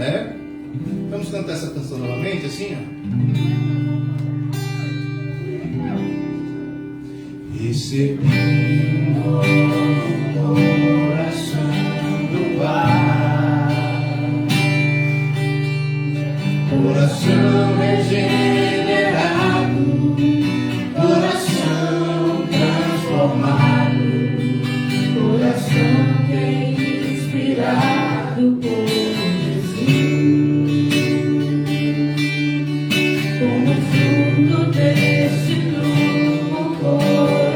né? Vamos cantar essa canção novamente, assim, ó. Recebi um coração do Pai, coração regenerado, coração transformado, coração que é inspirado por Jesus, como fruto desse novo coração.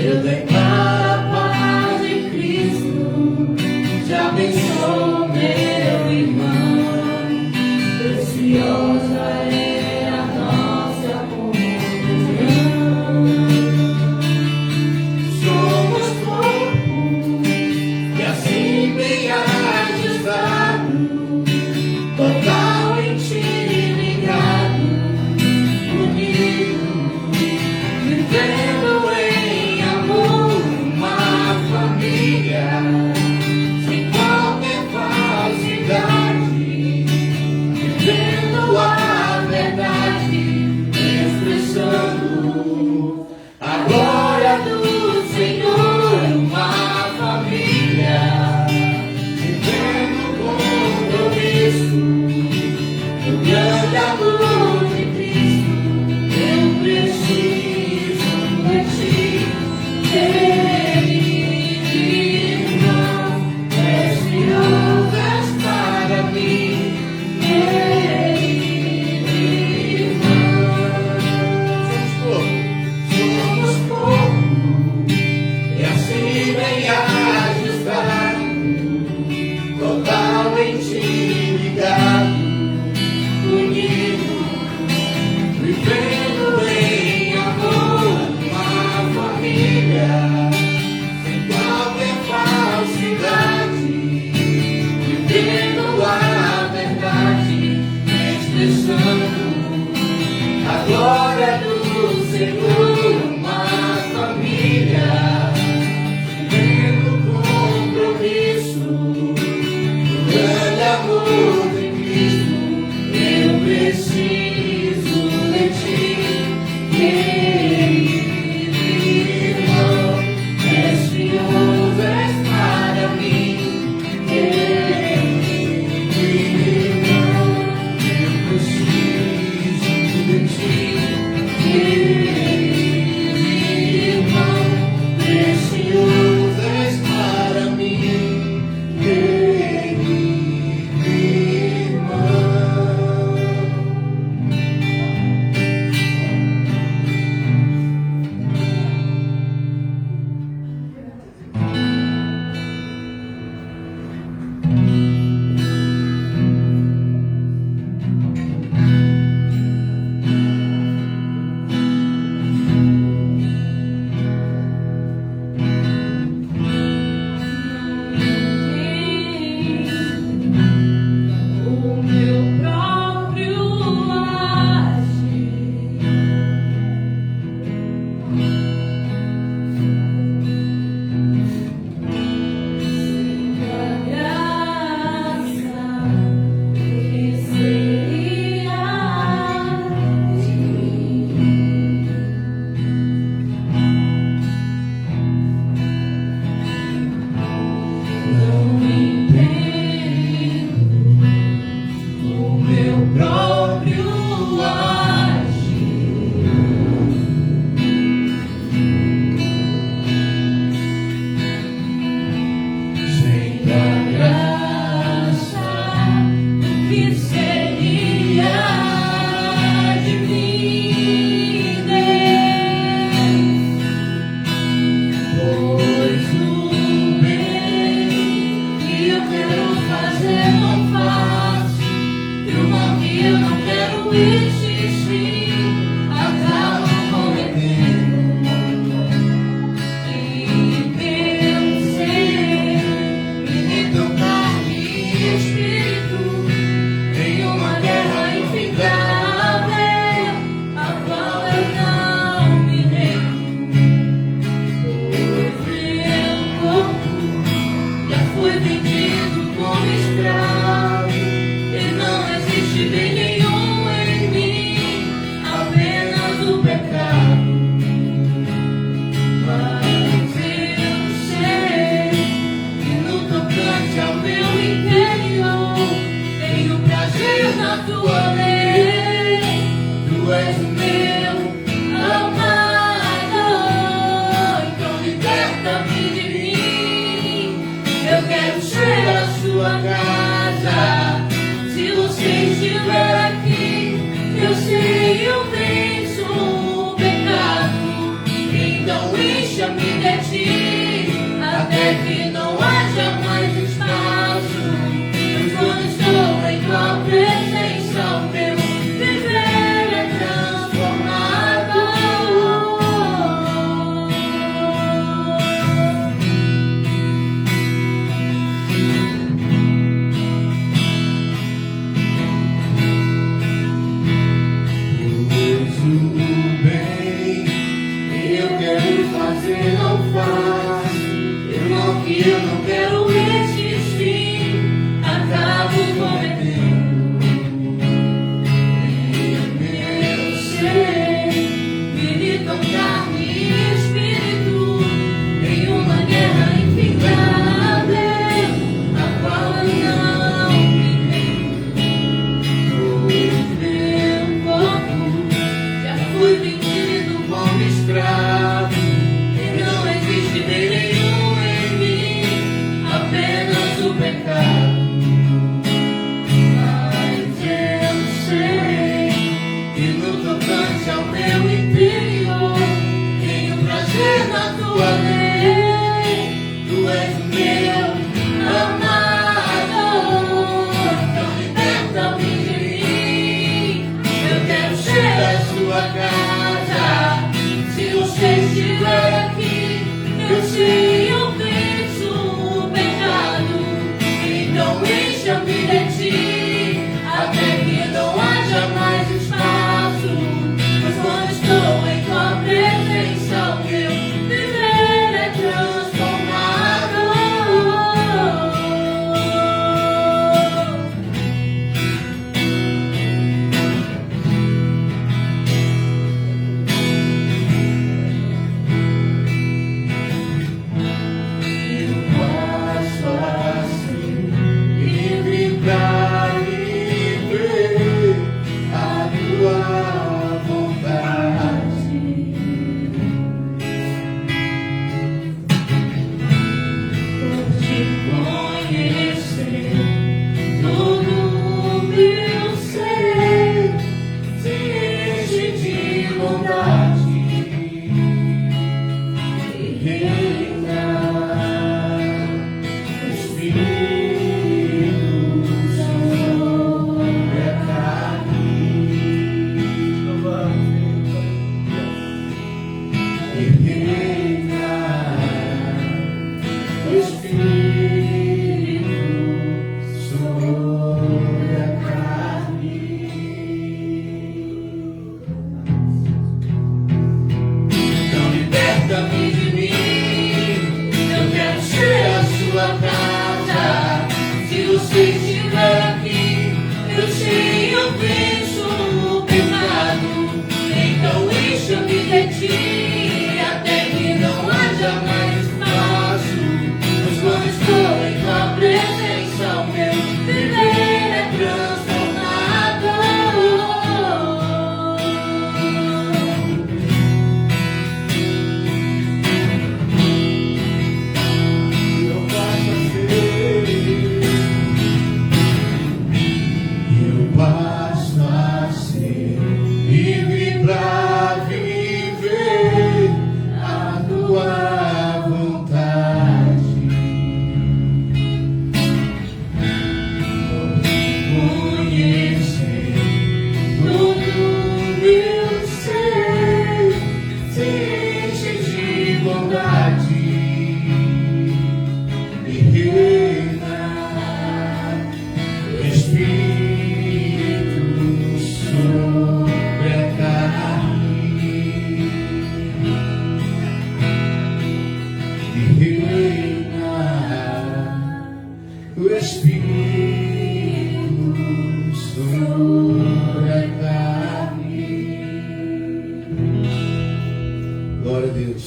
Eu declaro a paz de Cristo, te abençoo, meu irmão, preciosa é a nossa comunhão. Somos corpo e assim bem ajustado, total em ti ligado, unido, vivendo em amor, uma família, sem qualquer falsidade, vivendo a verdade, expressando a glória do Senhor, uma família, vivendo com compromisso, o grande amor de Cristo. Eu preciso de ti, querido irmão, preciosas para mim, querido irmão. Somos corpo, e assim bem ajustado, total em ti ligado, unido, vivendo em amor, uma família, sem qualquer falsidade, vivendo a verdade, expressando a glória do Senhor, uma família, vivendo com compromisso, o grande amor de Cristo. Eu preciso de ti, querido irmão, preciosas para mim, querido irmão. Eu preciso de ti, querido irmão, preciosas para mim, querido irmão. O meu próprio agir, sem a graça que seria de mim. Não entendo o meu próprio agir, sem a graça que seria de mim, pois o bem que eu fui vendido como escravo e não existe bem nenhum em mim, apenas o pecado. Mas eu sei que no tocante ao meu interior tenho prazer na tua lei. Tu és o meu amado, então liberta-me de mim. Eu quero ser a sua casa. Se você estiver aqui, eu sei, eu venço o pecado. Então encha-me de ti, até que não haja mais espaço. Pois quando estou em tua presença, o meu viver é transformado. Pois o bem que eu quero fazer não faço, Que eu não quero resistir, acabo cometendo. Eu sei, militam carne e espírito em uma guerra infindável, a qual não me meu corpo já fui vendido como escravo e não existe bem nenhum em mim, apenas o pecado. Mas eu sei que no tocante ao meu interior tenho prazer na tua lei. Tu és o meu amado, então liberta-me de mim. Eu quero ser a sua casa. Se você estiver aqui, eu sei, eu venço o pecado. Então encha-me de ti, até que não haja mais espaço. Pois quando estou em tua presença, o meu viver é transformado. o Espírito sobre a carne. Glória a Deus.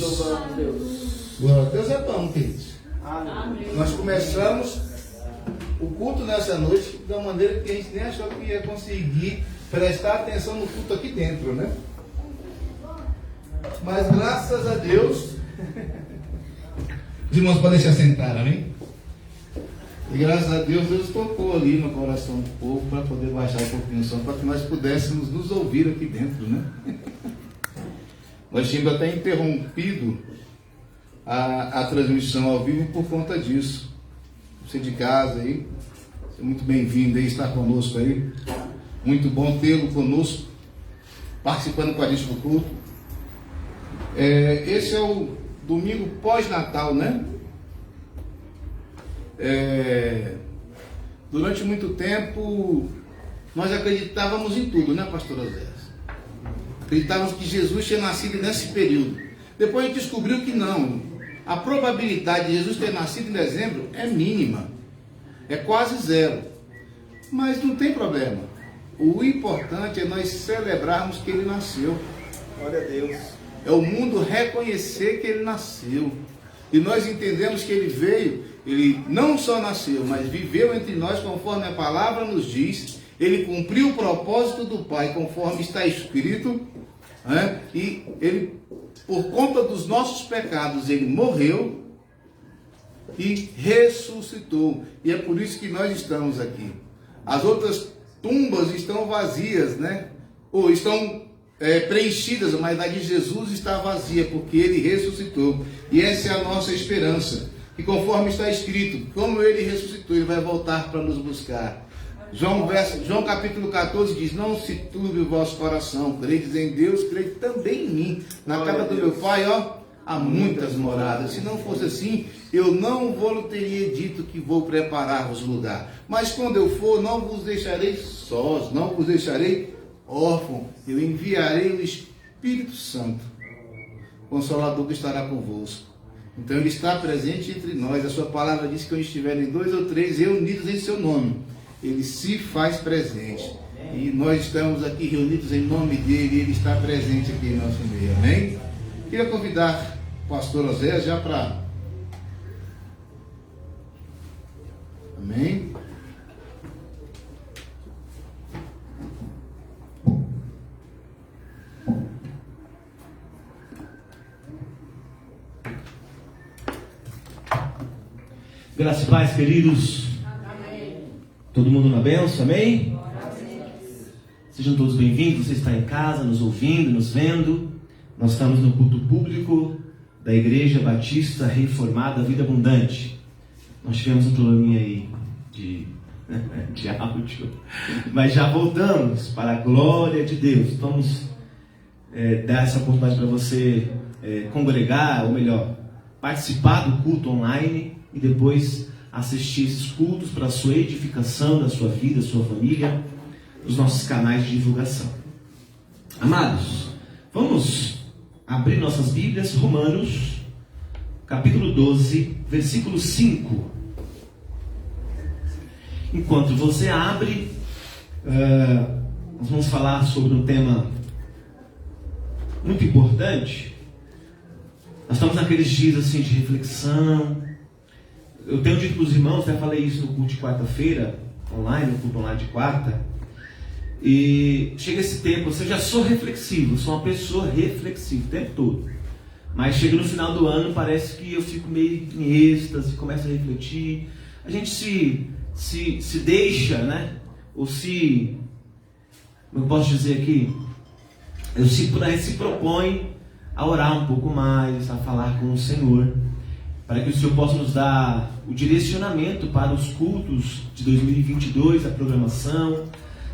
Glória a Deus é bom, queridos. Amém. Nós começamos o culto nessa noite da maneira que a gente nem achou que ia conseguir prestar atenção no culto aqui dentro, né? Mas graças a Deus, os irmãos podem se assentar, amém? E graças a Deus, Deus tocou ali no coração do povo para poder baixar um pouquinho o som, para que nós pudéssemos nos ouvir aqui dentro, né? Nós tínhamos até interrompido a transmissão ao vivo por conta disso. Você de casa aí, você é muito bem-vindo aí, estar conosco aí. Muito bom tê-lo conosco, participando com a gente do culto. Esse é o domingo pós-Natal, né? Durante muito tempo, nós acreditávamos em tudo, né, pastor Osés? Acreditávamos que Jesus tinha nascido nesse período. Depois a gente descobriu que não. A probabilidade de Jesus ter nascido em dezembro é mínima. É quase zero. Mas não tem problema. O importante é nós celebrarmos que ele nasceu. Glória a Deus. É o mundo reconhecer que ele nasceu. E nós entendemos que ele veio, ele não só nasceu, mas viveu entre nós conforme a palavra nos diz. Ele cumpriu o propósito do Pai, conforme está escrito, né? E ele, por conta dos nossos pecados, ele morreu e ressuscitou. E é por isso que nós estamos aqui. As outras tumbas estão vazias, né? Ou estão preenchidas, mas a de Jesus está vazia, porque ele ressuscitou. E essa é a nossa esperança. E conforme está escrito, como ele ressuscitou, ele vai voltar para nos buscar. João capítulo 14 diz: não se turbe o vosso coração, credes em Deus, crede também em mim. Na casa do meu Pai, há muitas moradas. Se não fosse assim, eu não vos teria dito que vou preparar-vos lugar. Mas quando eu for, não vos deixarei sós, não vos deixarei órfão. Eu enviarei o Espírito Santo, Consolador, que estará convosco. Então ele está presente entre nós. A sua palavra diz que onde estiverem 2 ou 3 reunidos em seu nome, ele se faz presente. E nós estamos aqui reunidos em nome dele, e ele está presente aqui em nosso meio. Amém? Queria convidar o pastor Osés já para... Amém? Graças e paz, queridos. Amém. Todo mundo na bênção, amém? Sejam todos bem-vindos. Você está em casa, nos ouvindo, nos vendo. Nós estamos no culto público da Igreja Batista Reformada Vida Abundante. Nós tivemos um probleminha aí de áudio, mas já voltamos para a glória de Deus. Vamos dar essa oportunidade para você congregar, ou melhor, participar do culto online e depois assistir esses cultos para a sua edificação, da sua vida, da sua família, dos nossos canais de divulgação. Amados, vamos abrir nossas Bíblias, Romanos, capítulo 12, versículo 5. Enquanto você abre, nós vamos falar sobre um tema muito importante. Nós estamos naqueles dias assim de reflexão. Eu tenho dito para os irmãos, até falei isso no culto de quarta-feira, online, no culto online de quarta. E chega esse tempo, eu já sou reflexivo, eu sou uma pessoa reflexiva o tempo todo. Mas chega no final do ano, parece que eu fico meio em êxtase, começo a refletir. A gente se deixa, né? Ou se, como eu posso dizer aqui, a gente se propõe a orar um pouco mais, a falar com o Senhor, para que o Senhor possa nos dar o direcionamento para os cultos de 2022, a programação,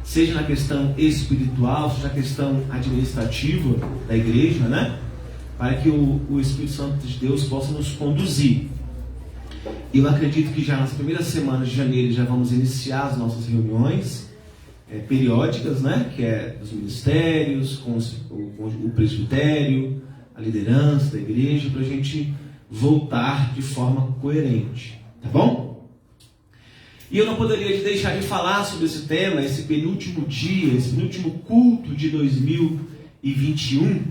seja na questão espiritual, seja na questão administrativa da igreja, né? Para que o Espírito Santo de Deus possa nos conduzir. Eu acredito que já nas primeiras semanas de janeiro já vamos iniciar as nossas reuniões periódicas, né? Que é dos ministérios, com o presbitério, a liderança da igreja, para a gente voltar de forma coerente, tá bom? E eu não poderia deixar de falar sobre esse tema, esse penúltimo dia, esse penúltimo culto de 2021.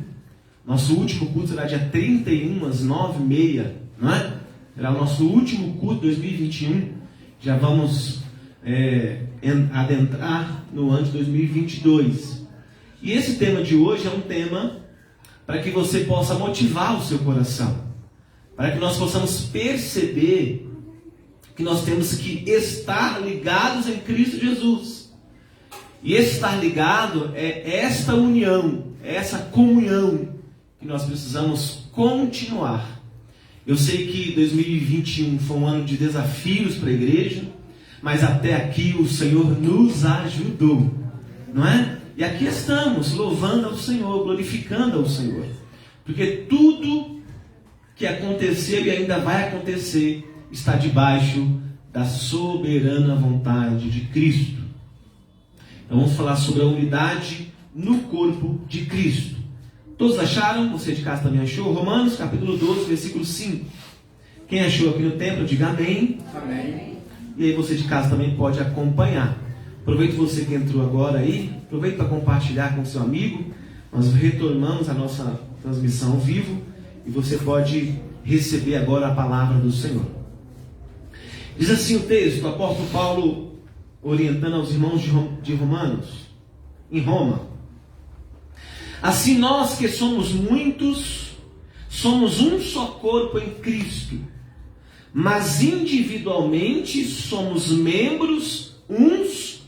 Nosso último culto será dia 31, às 9h30, não é? Será o nosso último culto de 2021. Já vamos adentrar no ano de 2022. E esse tema de hoje é um tema para que você possa motivar o seu coração, para que nós possamos perceber que nós temos que estar ligados em Cristo Jesus. E esse estar ligado é esta união, é essa comunhão que nós precisamos continuar. Eu sei que 2021 foi um ano de desafios para a igreja, mas até aqui o Senhor nos ajudou, não é? E aqui estamos louvando ao Senhor, glorificando ao Senhor, porque tudo que aconteceu e ainda vai acontecer está debaixo da soberana vontade de Cristo. Então vamos falar sobre a unidade no corpo de Cristo. Todos acharam? Você de casa também achou? Romanos capítulo 12, versículo 5. Quem achou aqui no templo, diga amém. Amém. E aí você de casa também pode acompanhar. Aproveite você que entrou agora aí, aproveite para compartilhar com seu amigo. Nós retomamos a nossa transmissão ao vivo e você pode receber agora a palavra do Senhor. Diz assim o texto, o apóstolo Paulo orientando aos irmãos de Romanos, em Roma. Assim nós que somos muitos, somos um só corpo em Cristo, mas individualmente somos membros uns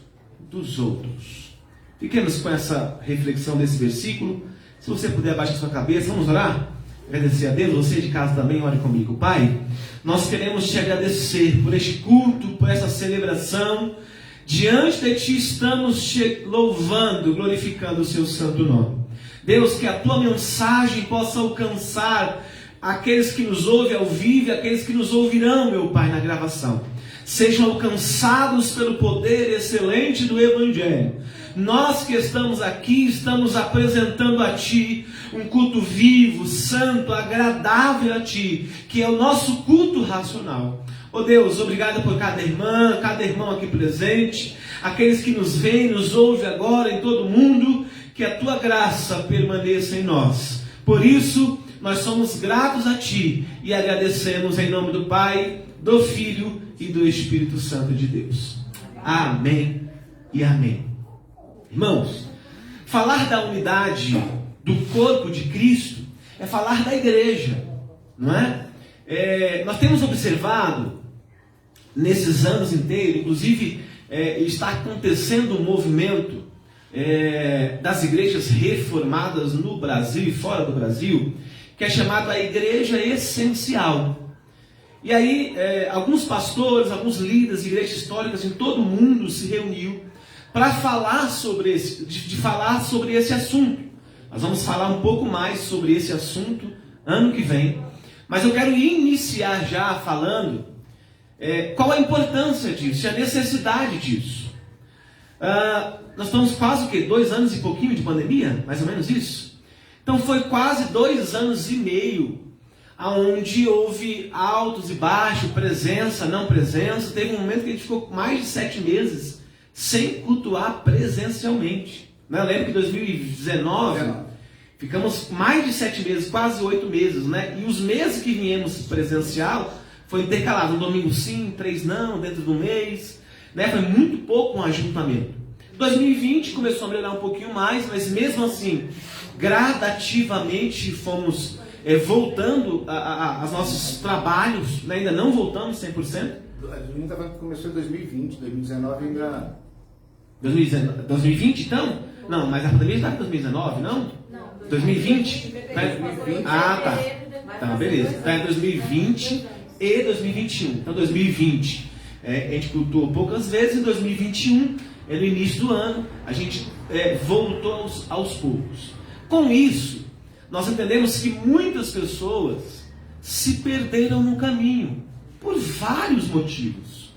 dos outros. Fiquemos com essa reflexão desse versículo. Se você puder abaixar sua cabeça, vamos orar? Agradecer a Deus. Você de casa também ore comigo. Pai, nós queremos te agradecer por este culto, por essa celebração. Diante de ti estamos te louvando, glorificando o seu santo nome. Deus, que a tua mensagem possa alcançar aqueles que nos ouvem ao vivo e aqueles que nos ouvirão, meu Pai, na gravação. Sejam alcançados pelo poder excelente do Evangelho. Nós que estamos aqui, estamos apresentando a Ti um culto vivo, santo, agradável a Ti, que é o nosso culto racional. Oh Deus, obrigado por cada irmão aqui presente, aqueles que nos veem, nos ouvem agora em todo o mundo, que a Tua graça permaneça em nós. Por isso, nós somos gratos a Ti e agradecemos em nome do Pai, do Filho e do Espírito Santo de Deus. Amém e amém. Irmãos, falar da unidade do corpo de Cristo é falar da igreja, não é? Nós temos observado nesses anos inteiros, inclusive está acontecendo um movimento das igrejas reformadas no Brasil e fora do Brasil, que é chamado a Igreja Essencial. E aí, alguns pastores, alguns líderes de igrejas históricas em todo o mundo se reuniu para falar sobre esse assunto. Nós vamos falar um pouco mais sobre esse assunto ano que vem. Mas eu quero iniciar já falando qual a importância disso, a necessidade disso. Nós estamos quase 2 anos e pouquinho de pandemia, mais ou menos isso. Então foi quase 2 anos e meio onde houve altos e baixos, presença, não presença. Teve um momento que a gente ficou mais de 7 meses sem cultuar presencialmente. Eu lembro que em 2019 ficamos mais de 7 meses, quase 8 meses, né? E os meses que viemos presencial foi intercalado, um domingo sim, 3 não, dentro do mês, né? Foi muito pouco um ajuntamento. 2020 começou a melhorar um pouquinho mais, mas mesmo assim, gradativamente fomos voltando aos nossos trabalhos, né? Ainda não voltamos 100%. A gente começou em 2020, 2019 ainda... 2020 então? Não, mas a pandemia está em 2019, não? Não. 2020? Ah, tá. Tá, beleza. Está em 2020 e 2021. Então 2020 a gente cultuou poucas vezes, em 2021, no início do ano, a gente voltou aos poucos. Com isso, nós entendemos que muitas pessoas se perderam no caminho, por vários motivos.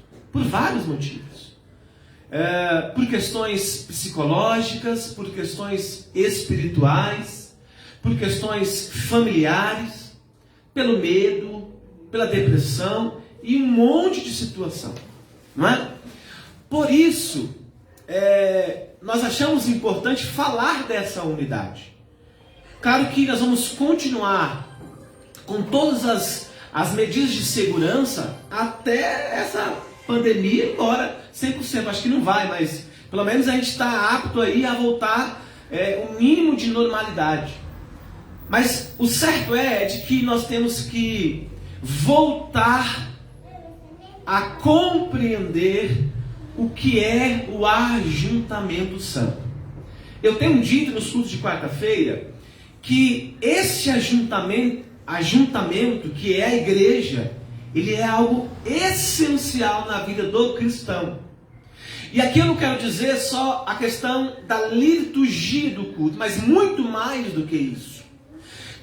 Por questões psicológicas, por questões espirituais, por questões familiares, pelo medo, pela depressão e um monte de situação. não é? Por isso, nós achamos importante falar dessa unidade. Claro que nós vamos continuar com todas as medidas de segurança até essa pandemia ir embora 100%. Acho que não vai, mas pelo menos a gente está apto aí a voltar um mínimo de normalidade. Mas o certo é de que nós temos que voltar a compreender o que é o ajuntamento santo. Eu tenho dito nos cultos de quarta-feira que esse ajuntamento que é a igreja, ele é algo essencial na vida do cristão. E aqui eu não quero dizer só a questão da liturgia do culto, mas muito mais do que isso.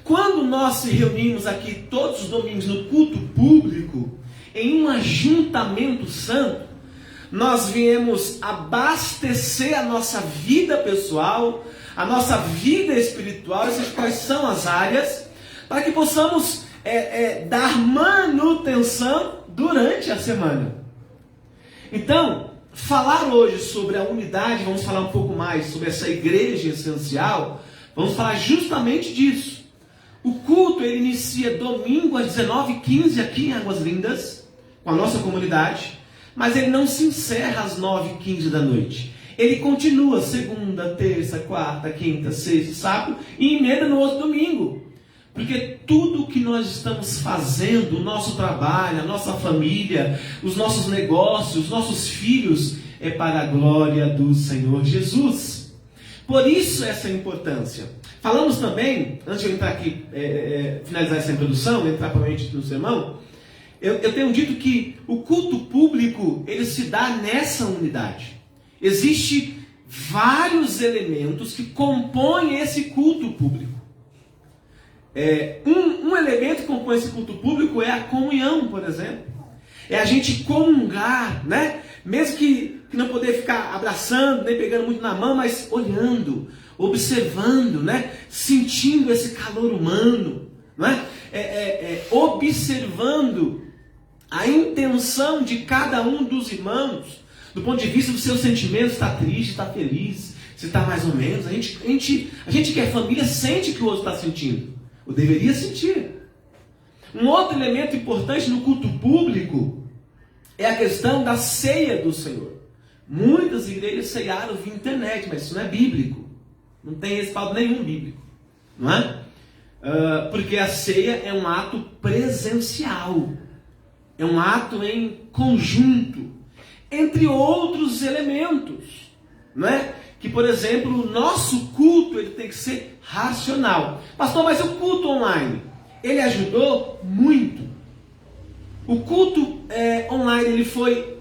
Quando nós se reunimos aqui todos os domingos no culto público, em um ajuntamento santo, nós viemos abastecer a nossa vida pessoal, a nossa vida espiritual, essas quais são as áreas, para que possamos dar manutenção durante a semana. Então, falar hoje sobre a unidade, vamos falar um pouco mais sobre essa igreja essencial, vamos falar justamente disso. O culto ele inicia domingo às 19h15 aqui em Águas Lindas, com a nossa comunidade, mas ele não se encerra às 9h15 da noite. Ele continua segunda, terça, quarta, quinta, sexta, sábado e emenda no outro domingo. Porque tudo que nós estamos fazendo, o nosso trabalho, a nossa família, os nossos negócios, os nossos filhos, é para a glória do Senhor Jesus. Por isso essa importância. Falamos também, antes de eu entrar aqui, finalizar essa introdução, entrar provavelmente no sermão, eu tenho dito que o culto público, ele se dá nessa unidade. Existem vários elementos que compõem esse culto público. Um elemento que compõe esse culto público é a comunhão, por exemplo. É a gente comungar, né? Mesmo que não poder ficar abraçando, nem pegando muito na mão, mas olhando, observando, né? Sentindo esse calor humano, né? Observando a intenção de cada um dos irmãos, do ponto de vista dos seus sentimentos, está triste, está feliz, se está mais ou menos. A gente que é família sente o que o outro está sentindo, ou deveria sentir. Um outro elemento importante no culto público é a questão da ceia do Senhor. Muitas igrejas ceiaram via internet, mas isso não é bíblico. Não tem respaldo nenhum bíblico, não é? Porque a ceia é um ato presencial, é um ato em conjunto, entre outros elementos, não é? Que, por exemplo, o nosso culto ele tem que ser racional. Pastor, mas o culto online, ele ajudou muito. O culto online ele foi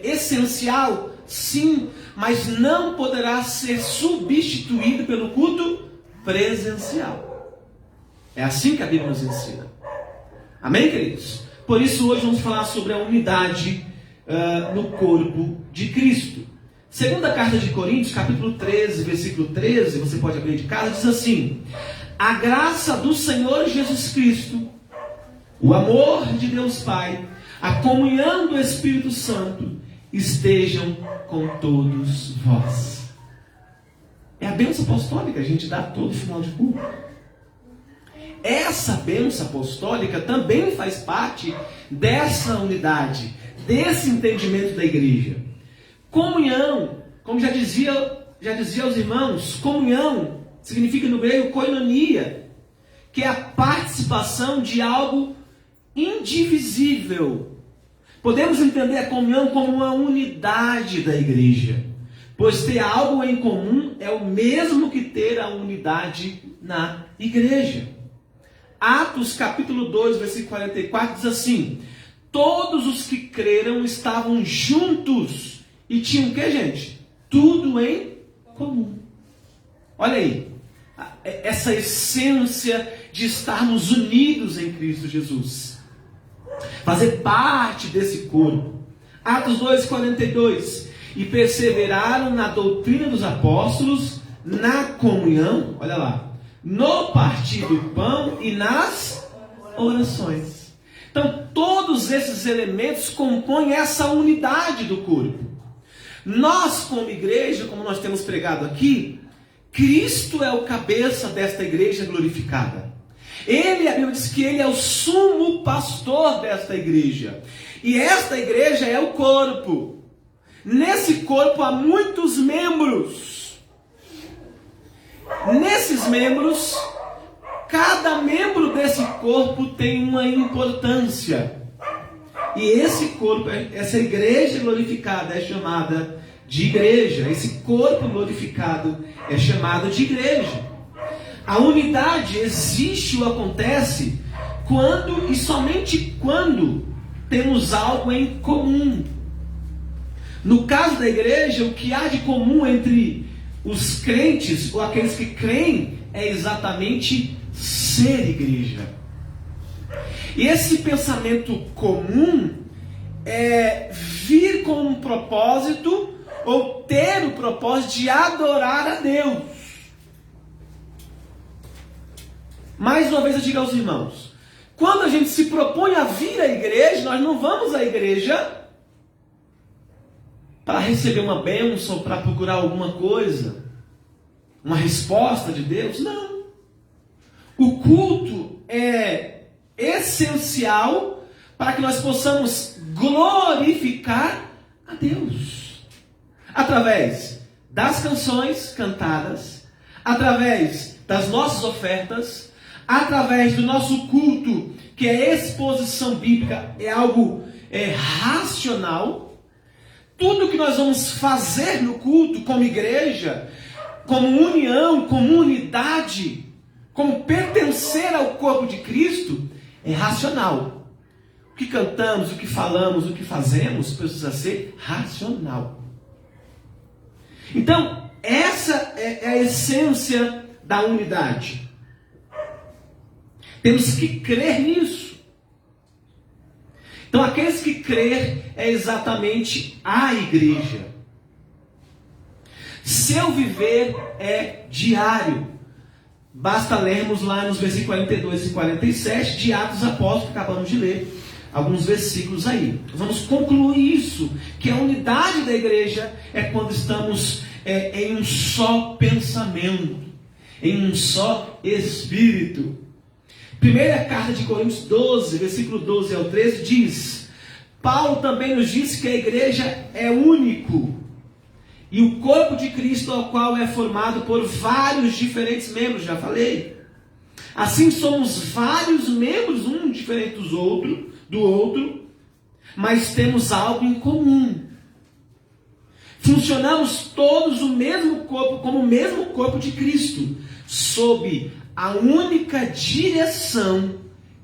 essencial, sim, mas não poderá ser substituído pelo culto presencial. É assim que a Bíblia nos ensina. Amém, queridos? Por isso hoje vamos falar sobre a unidade no corpo de Cristo. Segunda carta de Coríntios, capítulo 13, versículo 13, você pode abrir de casa, diz assim: a graça do Senhor Jesus Cristo, o amor de Deus Pai, a comunhão do Espírito Santo, estejam com todos vós. É a bênção apostólica que a gente dá todo final de culto. Essa bênção apostólica também faz parte dessa unidade, desse entendimento da igreja. Comunhão, como já dizia aos irmãos, comunhão significa no grego koinonia, que é a participação de algo indivisível. Podemos entender a comunhão como uma unidade da igreja, pois ter algo em comum é o mesmo que ter a unidade na igreja. Atos capítulo 2, versículo 44 diz assim: todos os que creram estavam juntos e tinham o que, gente? Tudo em comum. Olha aí, essa essência de estarmos unidos em Cristo Jesus, fazer parte desse corpo. Atos 2:42, e perseveraram na doutrina dos apóstolos, na comunhão, olha lá, no partir do pão e nas orações. Então, todos esses elementos compõem essa unidade do corpo. Nós, como igreja, como nós temos pregado aqui, Cristo é o cabeça desta igreja glorificada. Ele, a Bíblia diz que ele é o sumo pastor desta igreja. E esta igreja é o corpo. Nesse corpo há muitos membros. Nesses membros, cada membro desse corpo tem uma importância. E esse corpo, essa igreja glorificada é chamada de igreja. Esse corpo glorificado é chamado de igreja. A unidade existe ou acontece quando e somente quando temos algo em comum. No caso da igreja, o que há de comum entre os crentes ou aqueles que creem é exatamente ser igreja. E esse pensamento comum é vir com um propósito ou ter o propósito de adorar a Deus. Mais uma vez eu digo aos irmãos, quando a gente se propõe a vir à igreja, nós não vamos à igreja para receber uma bênção, para procurar alguma coisa, uma resposta de Deus. Não. O culto é essencial para que nós possamos glorificar a Deus. Através das canções cantadas, através das nossas ofertas, através do nosso culto, que é exposição bíblica, é algo racional. Tudo que nós vamos fazer no culto, como igreja, como união, como unidade, como pertencer ao corpo de Cristo, é racional. O que cantamos, o que falamos, o que fazemos, precisa ser racional. Então, essa é a essência da unidade. Temos que crer nisso. Então, aqueles que crer é exatamente a igreja. Seu viver é diário. Basta lermos lá nos versículos 42 e 47 de Atos Apóstolos, que acabamos de ler alguns versículos aí. Vamos concluir isso, que a unidade da igreja é quando estamos em um só pensamento, em um só espírito. Primeira carta de Coríntios 12, versículo 12 ao 13, diz: Paulo também nos disse que a igreja é único, e o corpo de Cristo, ao qual é formado por vários diferentes membros, já falei. Assim somos vários membros, um diferente do outro, mas temos algo em comum. Funcionamos todos o mesmo corpo, como o mesmo corpo de Cristo, sob a única direção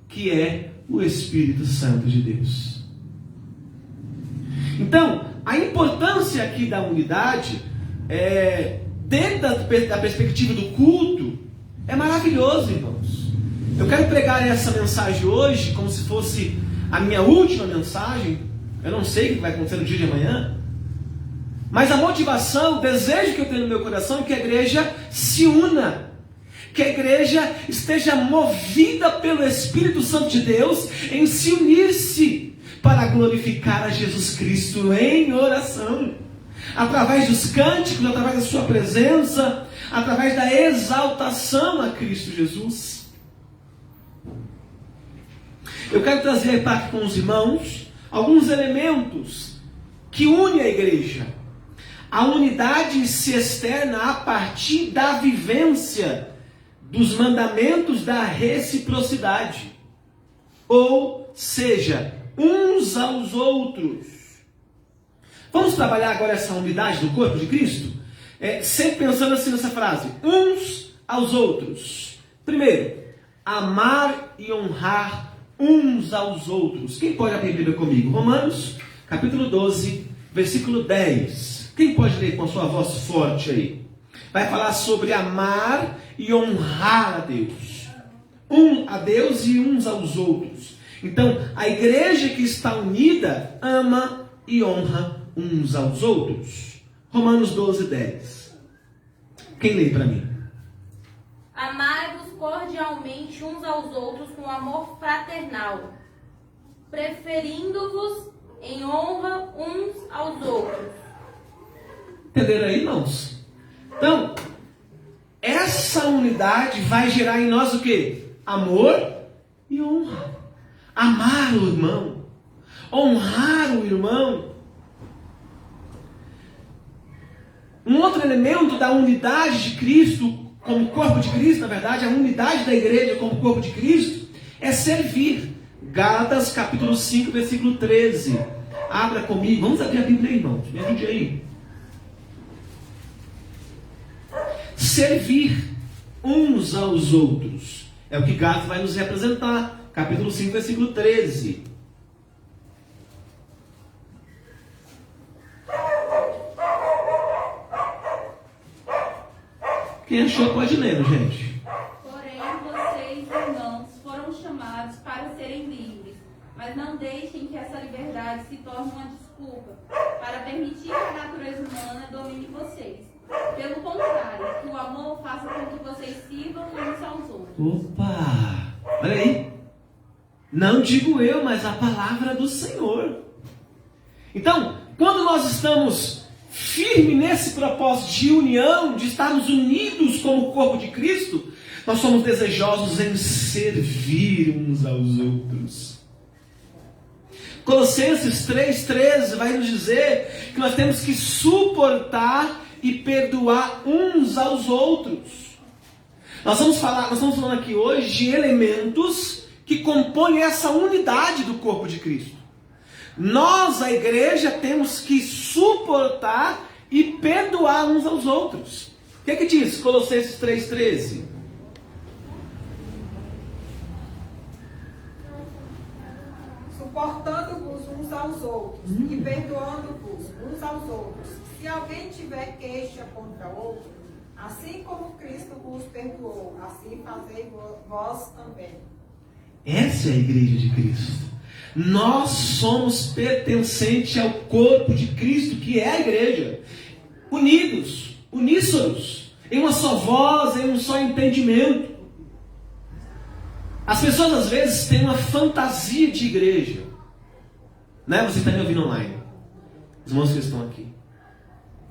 que é o Espírito Santo de Deus. Então, a importância aqui da unidade, dentro da perspectiva do culto, é maravilhoso, irmãos. Eu quero pregar essa mensagem hoje como se fosse a minha última mensagem. Eu não sei o que vai acontecer no dia de amanhã. Mas a motivação, o desejo que eu tenho no meu coração é que a igreja se una. Que a igreja esteja movida pelo Espírito Santo de Deus em se unir-se para glorificar a Jesus Cristo em oração. Através dos cânticos, através da sua presença, através da exaltação a Cristo Jesus. Eu quero trazer para aqui com os irmãos alguns elementos que unem a igreja. A unidade se externa a partir da vivência dos mandamentos da reciprocidade. Ou seja, uns aos outros. Vamos trabalhar agora essa unidade do corpo de Cristo? Sempre pensando assim nessa frase. Uns aos outros. Primeiro, amar e honrar uns aos outros. Quem pode abrir a Bíblia comigo? Romanos, capítulo 12, versículo 10. Quem pode ler com a sua voz forte aí? Vai falar sobre amar e honrar a Deus. Um a Deus e uns aos outros. Então, a igreja que está unida ama e honra uns aos outros. Romanos 12, 10. Quem lê para mim? Amai-vos cordialmente uns aos outros com amor fraternal. preferindo-vos em honra uns aos outros. Entenderam aí, irmãos? Então, essa unidade vai gerar em nós o quê? Amor e honra. Amar o irmão. Honrar o irmão. Um outro elemento da unidade de Cristo, como corpo de Cristo, na verdade, a unidade da igreja como corpo de Cristo, é servir. Gálatas capítulo 5, versículo 13. Abra comigo. Vamos abrir a Bíblia aí, irmãos. Me ajude aí. Servir uns aos outros. É o que Gálatas vai nos representar. Capítulo 5, versículo 13. Quem achou pode ler, gente. Porém, vocês, irmãos, foram chamados para serem livres, mas não deixem que essa liberdade se torne uma desculpa para permitir que a natureza humana domine vocês. Pelo contrário, que o amor faça com que vocês sirvam uns aos outros. Opa! Olha aí. Não digo eu, mas a palavra do Senhor. Então, quando nós estamos firmes nesse propósito de união, de estarmos unidos como corpo de Cristo, nós somos desejosos em servir uns aos outros. Colossenses 3,13 vai nos dizer que nós temos que suportar e perdoar uns aos outros. Nós estamos falando aqui hoje de elementos que compõem essa unidade do corpo de Cristo. Nós, a igreja, temos que suportar e perdoar uns aos outros. O que é que diz Colossenses 3,13? Suportando-vos uns aos outros e perdoando-vos uns aos outros. Se alguém tiver queixa contra outro, assim como Cristo vos perdoou, assim fazei vós também. Essa é a igreja de Cristo. Nós somos pertencentes ao corpo de Cristo, que é a igreja. Unidos, uníssonos, em uma só voz, em um só entendimento. As pessoas às vezes têm uma fantasia de igreja. Né? Você está me ouvindo online. Os irmãos que estão aqui.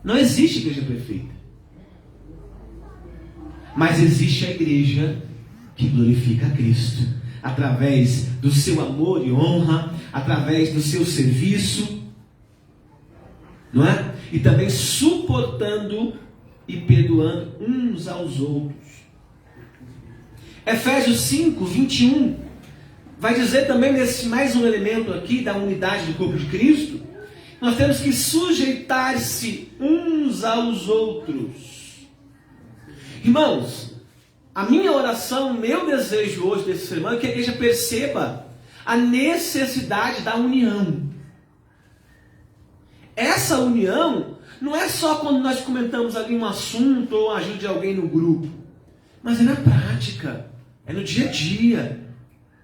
Não existe igreja perfeita. Mas existe a igreja que glorifica a Cristo. Através do seu amor e honra, através do seu serviço, não é? E também suportando e perdoando uns aos outros. Efésios 5, 21, vai dizer também nesse mais um elemento aqui da unidade do corpo de Cristo, nós temos que sujeitar-se uns aos outros. Irmãos, a minha oração, o meu desejo hoje desse sermão é que a igreja perceba a necessidade da união. Essa união não é só quando nós comentamos ali um assunto ou ajude alguém no grupo, mas é na prática, é no dia a dia,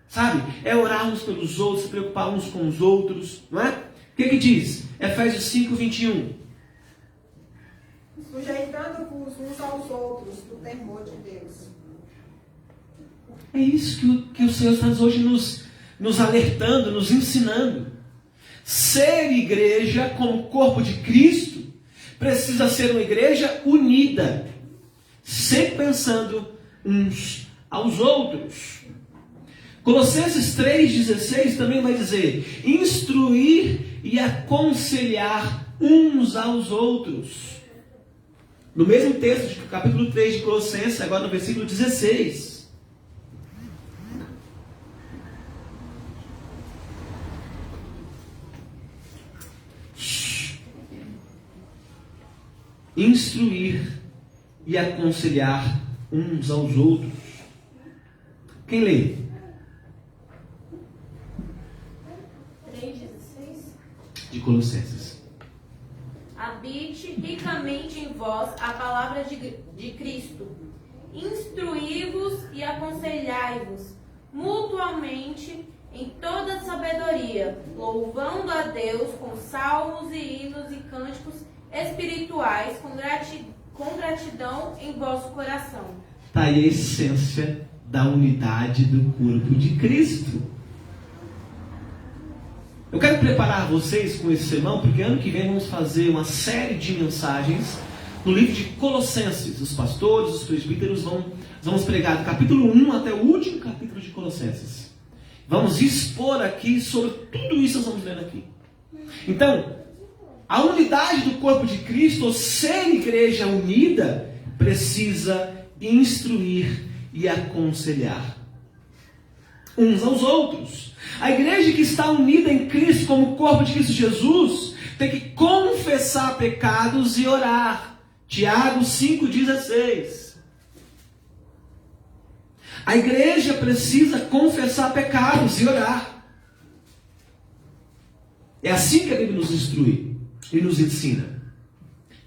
sabe? É orar uns pelos outros, se preocupar uns com os outros, não é? O que diz? Efésios 5, 21. Sujeitando-vos uns aos outros no temor de Deus. É isso que o Senhor está hoje nos alertando, nos ensinando. Ser igreja como corpo de Cristo precisa ser uma igreja unida, sempre pensando uns aos outros. Colossenses 3,16 também vai dizer: instruir e aconselhar uns aos outros. No mesmo texto, capítulo 3 de Colossenses, agora no versículo 16. Instruir e aconselhar uns aos outros. Quem lê? 3,16 De Colossenses. Habite ricamente em vós a palavra de Cristo. Instruí-vos e aconselhai-vos mutuamente em toda sabedoria, louvando a Deus com salmos e hinos e cânticos espirituais, com gratidão em vosso coração. Está aí a essência da unidade do corpo de Cristo. Eu quero preparar vocês com esse sermão, porque ano que vem vamos fazer uma série de mensagens no livro de Colossenses. Os pastores, os presbíteros vamos pregar do capítulo 1 até o último capítulo de Colossenses. Vamos expor aqui sobre tudo isso que nós estamos vendo aqui. Então, a unidade do corpo de Cristo, ou ser igreja unida, precisa instruir e aconselhar uns aos outros. A igreja que está unida em Cristo como corpo de Cristo Jesus tem que confessar pecados e orar. Tiago 5,16. A igreja precisa confessar pecados e orar. É assim que a Bíblia nos instrui e nos ensina.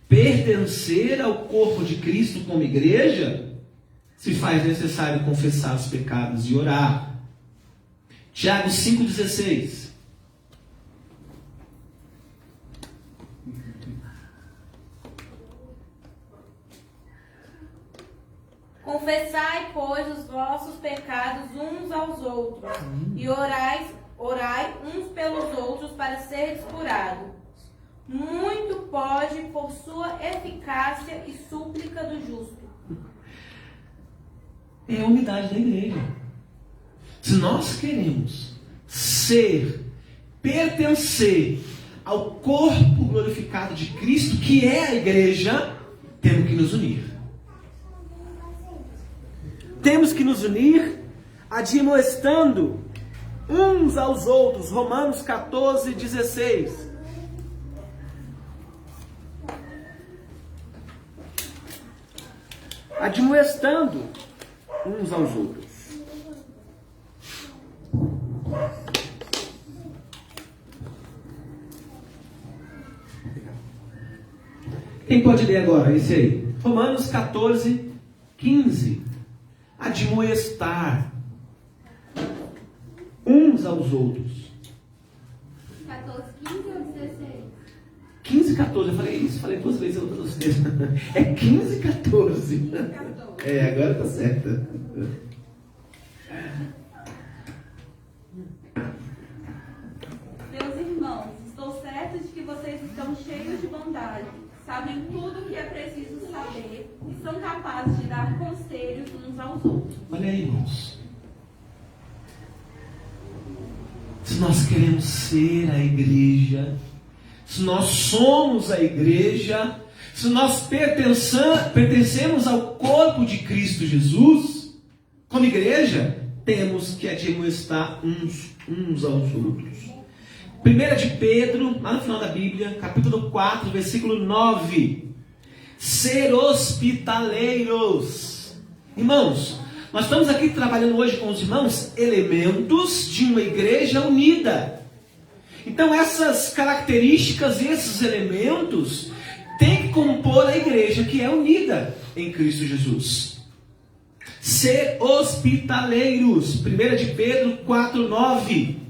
Pertencer ao corpo de Cristo como igreja se faz necessário confessar os pecados e orar. Tiago 5,16. Confessai, pois, os vossos pecados uns aos outros, e orai uns pelos outros para seres curados. Muito pode por sua eficácia e súplica do justo. É a unidade da igreja. Se nós queremos pertencer ao corpo glorificado de Cristo, que é a igreja, temos que nos unir. Temos que nos unir admoestando uns aos outros. Romanos 14,16. Admoestando uns aos outros. Quem pode ler agora? Esse aí. Romanos 14,15. Admoestar uns aos outros. 14, 15 ou 16? 15, 14. Eu falei isso, falei duas vezes. É 15, 14. É, agora tá certo. Meus irmãos, estou certo de que vocês estão cheios de bondade, sabem tudo o que é preciso saber e são capazes de dar conselhos uns aos outros. Olha aí, irmãos. Se nós queremos ser a igreja, se nós somos a igreja, se nós pertencemos ao corpo de Cristo Jesus, como igreja, temos que admoestar uns aos outros. 1 de Pedro, lá no final da Bíblia, capítulo 4, versículo 9. Ser hospitaleiros. Irmãos, nós estamos aqui trabalhando hoje com os irmãos elementos de uma igreja unida. Então essas características e esses elementos têm que compor a igreja que é unida em Cristo Jesus. Ser hospitaleiros. 1 de Pedro 4, 9.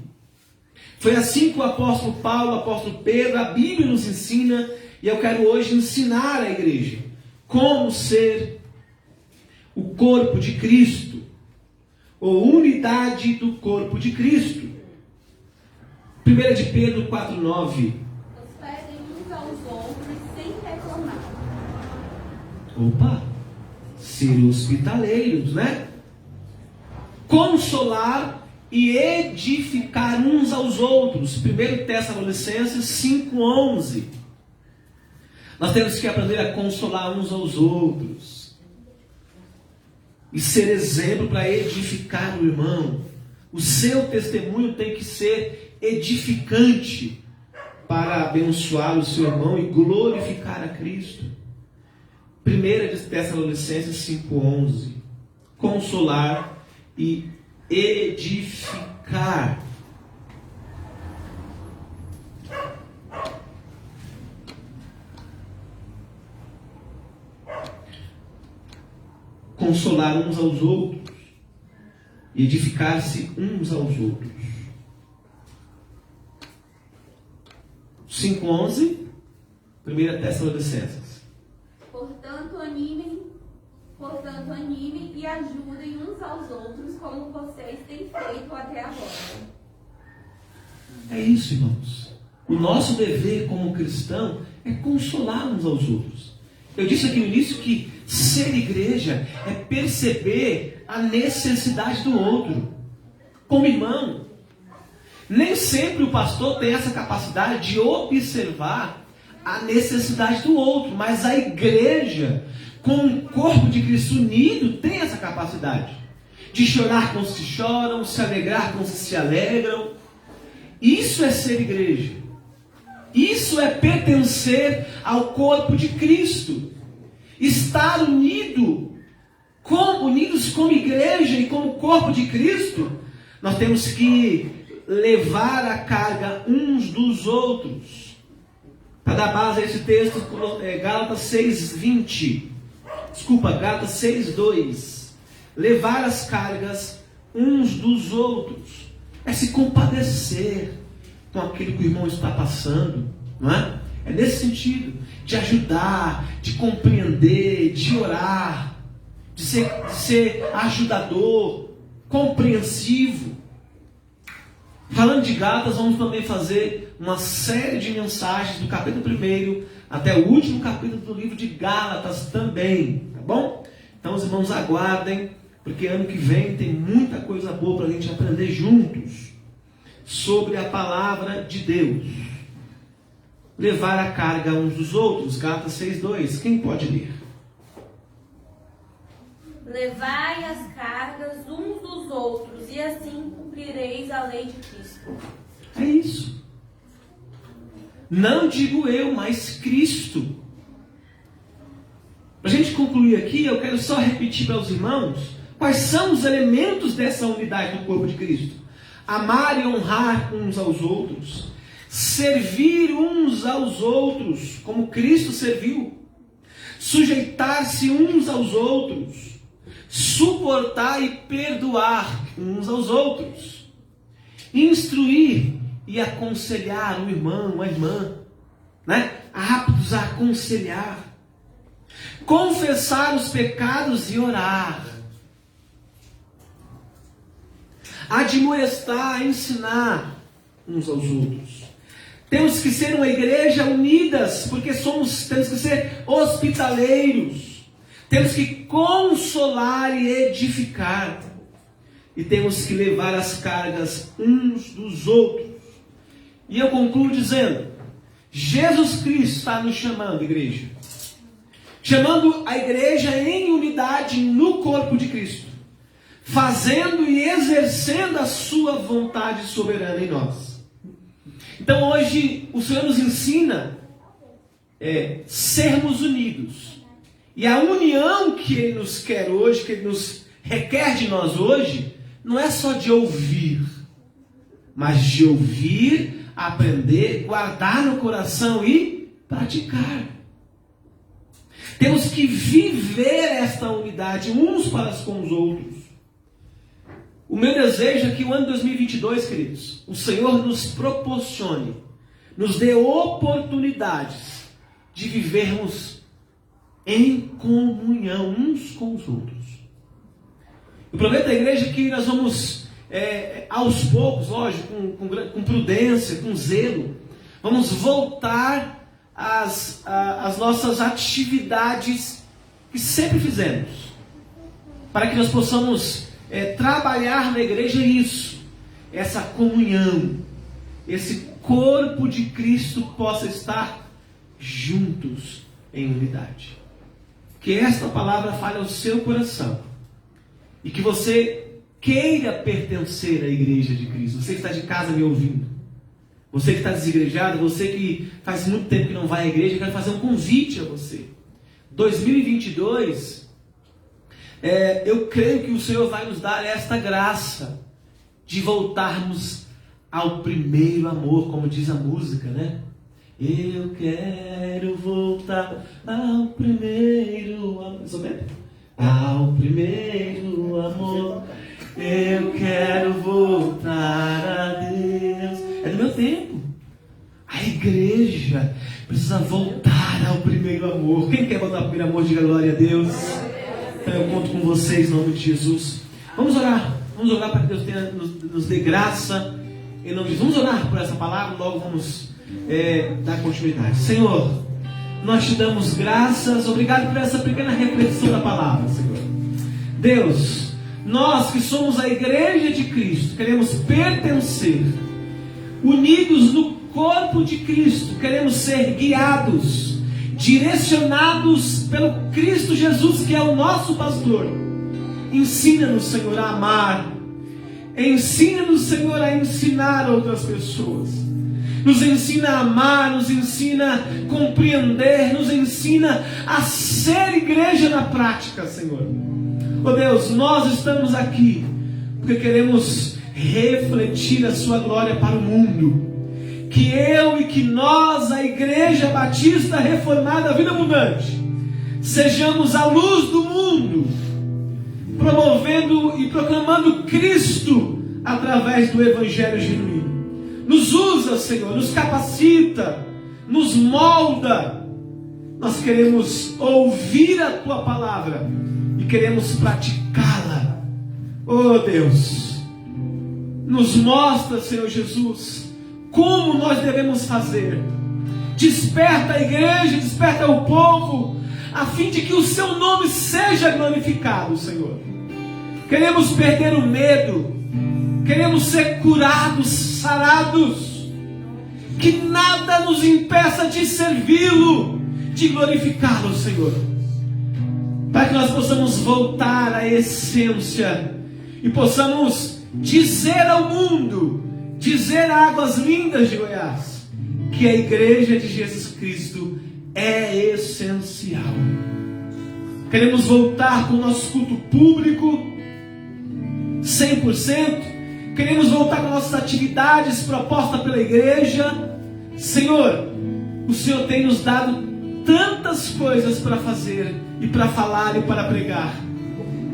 Foi assim que o apóstolo Paulo, o apóstolo Pedro, a Bíblia nos ensina, e eu quero hoje ensinar a igreja como ser o corpo de Cristo, ou unidade do corpo de Cristo. 1 de Pedro 4, 9. Hospedem uns aos outros sem reclamar. Opa! Ser hospitaleiros, né? Consolar e edificar uns aos outros. 1 Tessalonicenses 5:11. Nós temos que aprender a consolar uns aos outros e ser exemplo para edificar o irmão. O seu testemunho tem que ser edificante para abençoar o seu irmão e glorificar a Cristo. 1 Tessalonicenses 5:11. Consolar e edificar. Consolar uns aos outros e edificar-se uns aos outros. 5:11, 1 Tessalonicenses. Portanto, animem e ajudem uns aos outros como vocês têm feito até agora. É isso, irmãos. O nosso dever como cristão é consolar uns aos outros. Eu disse aqui no início que ser igreja é perceber a necessidade do outro. Como irmão, nem sempre o pastor tem essa capacidade de observar a necessidade do outro, mas a igreja, com o corpo de Cristo unido, tem essa capacidade de chorar com os que choram, se alegrar com os que se alegram. Isso é ser igreja. Isso é pertencer ao corpo de Cristo. Estar unidos como igreja e como corpo de Cristo, nós temos que levar a carga uns dos outros. Para dar base a esse texto, Gálatas 6:20. Gálatas 6:2. Levar as cargas uns dos outros. É se compadecer com aquilo que o irmão está passando, não é? É nesse sentido, de ajudar, de compreender, de orar, de ser ajudador, compreensivo. Falando de Gálatas, vamos também fazer uma série de mensagens do capítulo 1 até o último capítulo do livro de Gálatas também, tá bom? Então os irmãos aguardem, porque ano que vem tem muita coisa boa para a gente aprender juntos sobre a palavra de Deus. Levar a carga uns dos outros, Gálatas 6:2. Quem pode ler? Levai as cargas uns dos outros, e assim cumprireis a lei de Cristo. É isso. Não digo eu, mas Cristo. Para a gente concluir aqui, eu quero só repetir para os irmãos quais são os elementos dessa unidade do corpo de Cristo. Amar e honrar uns aos outros. Servir uns aos outros, como Cristo serviu. Sujeitar-se uns aos outros. Suportar e perdoar uns aos outros. Instruir e aconselhar o irmão, a irmã, né? Aptos a aconselhar. Confessar os pecados e orar. Admoestar, ensinar uns aos outros. Temos que ser uma igreja unidas, porque temos que ser hospitaleiros. Temos que consolar e edificar. E temos que levar as cargas uns dos outros. E eu concluo dizendo, Jesus Cristo está nos chamando, igreja. Chamando a igreja em unidade no corpo de Cristo. Fazendo e exercendo a sua vontade soberana em nós. Então hoje o Senhor nos ensina sermos unidos. E a união que Ele nos quer hoje, que Ele nos requer de nós hoje, não é só de ouvir, mas de ouvir, aprender, guardar no coração e praticar. Temos que viver esta unidade uns para com os outros. O meu desejo é que o ano 2022, queridos, o Senhor nos proporcione, nos dê oportunidades de vivermos em comunhão uns com os outros. Eu prometo à igreja que nós vamos, aos poucos, lógico, com prudência, com zelo, vamos voltar às nossas atividades que sempre fizemos, para que nós possamos trabalhar na igreja isso, essa comunhão, esse corpo de Cristo possa estar juntos em unidade. Que esta palavra fale ao seu coração e que você queira pertencer à igreja de Cristo. Você que está de casa me ouvindo, você que está desigrejado, você que faz muito tempo que não vai à igreja, eu quero fazer um convite a você. 2022, eu creio que o Senhor vai nos dar esta graça de voltarmos ao primeiro amor, como diz a música, né? Eu quero voltar ao primeiro amor. Ao primeiro amor. Eu quero voltar a Deus. É do meu tempo. A igreja precisa voltar ao primeiro amor. Quem quer voltar ao primeiro amor, diga glória a Deus. Então eu conto com vocês em nome de Jesus. Vamos orar para que Deus nos dê graça Em nome de Jesus. Vamos orar por essa palavra, logo vamos dar continuidade. Senhor, nós te damos graças, obrigado por essa pequena reflexão da palavra, Senhor. Deus, nós que somos a igreja de Cristo, queremos pertencer, unidos no corpo de Cristo, queremos ser guiados, direcionados pelo Cristo Jesus, que é o nosso pastor. Ensina-nos, Senhor, a amar. Ensina-nos, Senhor, a ensinar outras pessoas. Nos ensina a amar, nos ensina a compreender, nos ensina a ser igreja na prática, Senhor. Oh Deus, nós estamos aqui porque queremos refletir a sua glória para o mundo. Que eu e que nós, a Igreja Batista Reformada Vida Abundante, sejamos a luz do mundo, promovendo e proclamando Cristo através do Evangelho genuíno. Nos usa, Senhor, nos capacita, nos molda. Nós queremos ouvir a Tua palavra e queremos praticá-la. Oh Deus, nos mostra, Senhor Jesus, como nós devemos fazer. Desperta a igreja, desperta o povo, a fim de que o Seu nome seja glorificado, Senhor. Queremos perder o medo, queremos ser curados, sarados, que nada nos impeça de servi-lo, de glorificá-lo, Senhor, para que nós possamos voltar à essência e possamos dizer ao mundo, dizer a Águas Lindas de Goiás, que a igreja de Jesus Cristo é essencial. Queremos voltar com o nosso culto público 100%. Queremos voltar com nossas atividades propostas pela igreja. Senhor, o Senhor tem nos dado tantas coisas para fazer e para falar e para pregar.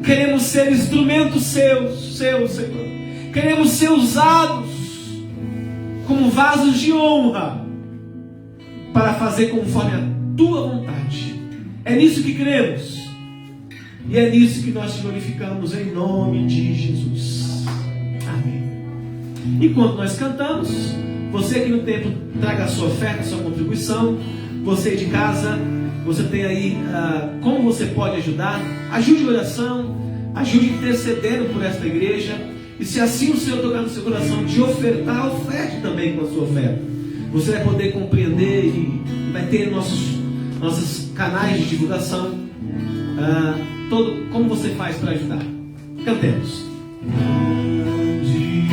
Queremos ser instrumentos seus, Senhor. Queremos ser usados como vasos de honra para fazer conforme a Tua vontade. É nisso que cremos e é nisso que nós te glorificamos em nome de Jesus. Amém. Enquanto nós cantamos, você aqui no templo traga a sua oferta, a sua contribuição. Você de casa, você tem aí como você pode ajudar. Ajude em oração, ajude intercedendo por esta igreja. E se assim o Senhor tocar no seu coração de ofertar, oferte também com a sua oferta. Você vai poder compreender e vai ter nossos canais de divulgação, como você faz para ajudar. Cantemos. Grande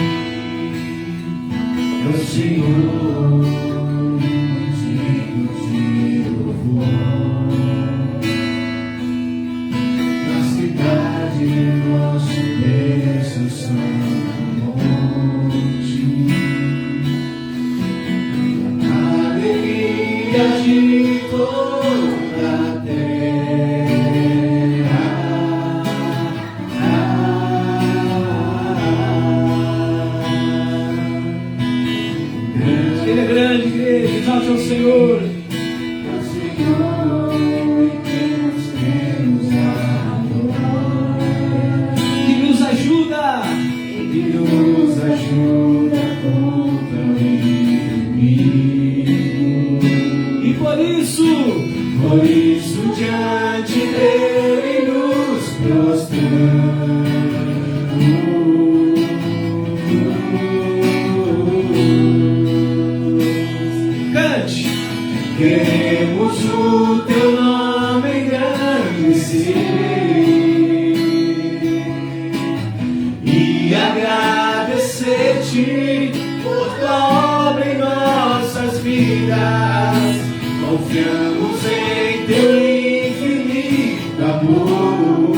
é o Senhor, digno de louvor. Na cidade nosso Deus santo monte, na alegria de toda a terra. Ele é grande, igreja, exalte ao Senhor. É o Senhor em quem nós temos amor, Que nos ajuda, que nos ajuda contra o inimigo. e por isso Diante dele nos prostramos. cante. Queremos o teu nome engrandecer e agradecer-te por tua obra em nossas vidas. Confiamos em teu infinito amor,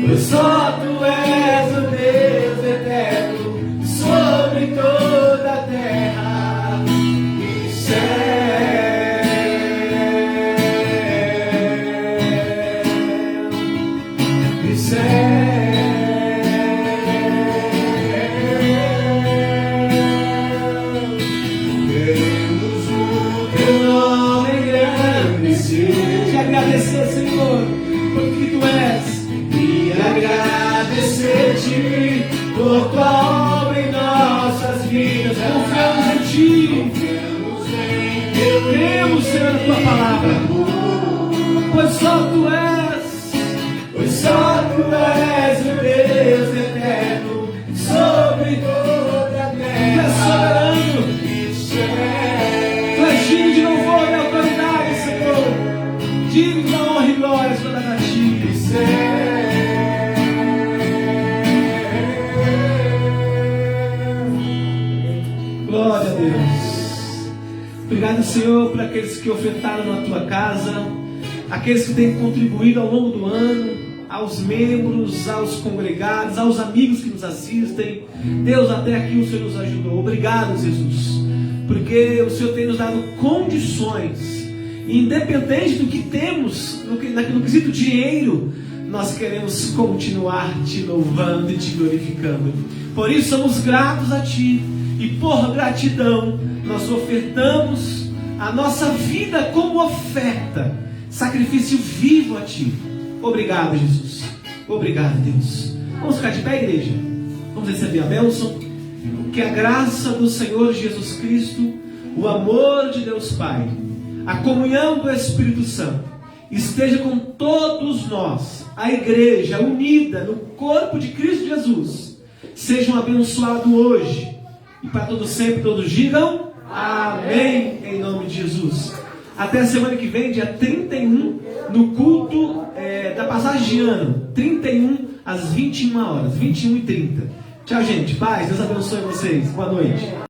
pois só tu és o Deus eterno sobre toda a terra e céu. E céu. Queremos o teu nome engrandecer, Te agradecer, Senhor, por que tu és. e agradecer tua palavra. Pois só tu és o Deus eterno sobre toda a terra. Tu és soberano. Tu és digno de louvor e autoridade, Senhor. Digno da honra e glória toda a ti. Glória a Deus. Obrigado, Senhor, por aqueles que ofertaram na tua casa, aqueles que têm contribuído ao longo do ano, aos membros, aos congregados, aos amigos que nos assistem. Deus, até aqui o Senhor nos ajudou. Obrigado, Jesus, porque o Senhor tem nos dado condições, independente do que temos, no quesito dinheiro, nós queremos continuar te louvando e te glorificando. Por isso somos gratos a Ti, e por gratidão nós ofertamos a nossa vida como oferta, sacrifício vivo a Ti. Obrigado, Jesus. Obrigado, Deus. Vamos ficar de pé, igreja. Vamos receber a bênção. Que a graça do Senhor Jesus Cristo, o amor de Deus Pai, a comunhão do Espírito Santo esteja com todos nós, a igreja unida no corpo de Cristo Jesus. Sejam abençoados hoje e para todos sempre, todos digam amém, em nome de Jesus. Até a semana que vem, dia 31, no culto da passagem de ano, 31 às 21 horas, 21h30. Tchau, gente. Paz, Deus abençoe vocês. Boa noite.